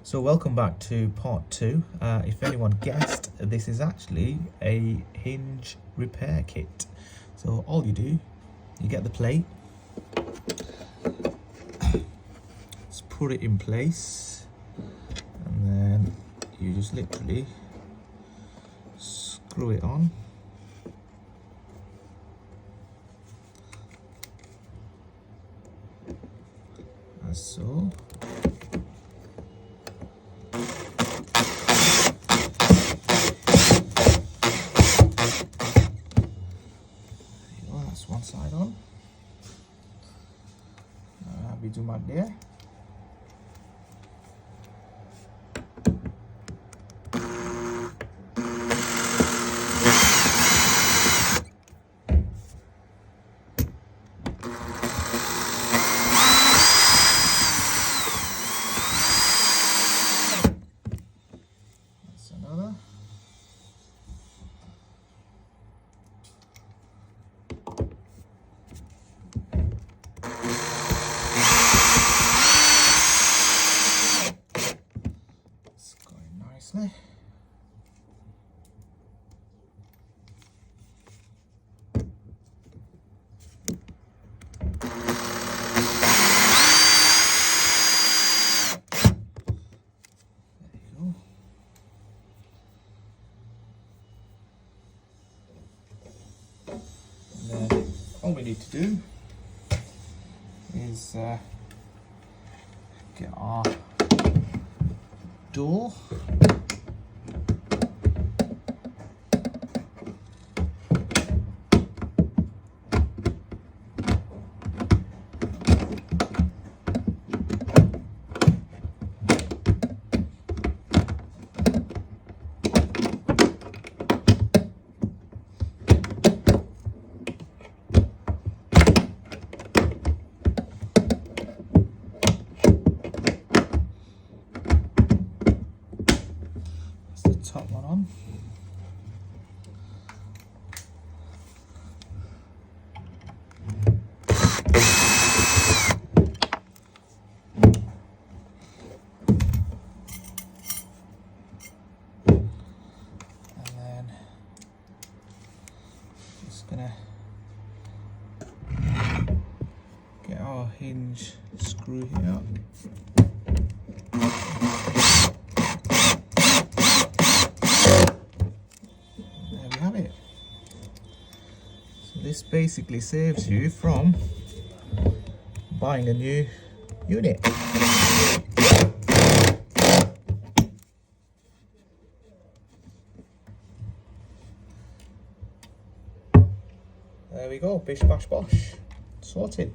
So welcome back to part 2. If anyone guessed, this is actually a hinge repair kit. So all you do, you get the plate, just put it in place, and then you just literally screw it on. As so. That's one side on. We do my there. That's another. Nicely. There you go. And then all we need to do is get our door. Top one on. And then just gonna get our hinge screw here. This basically saves you from buying a new unit. There we go, bish bash bosh, sorted.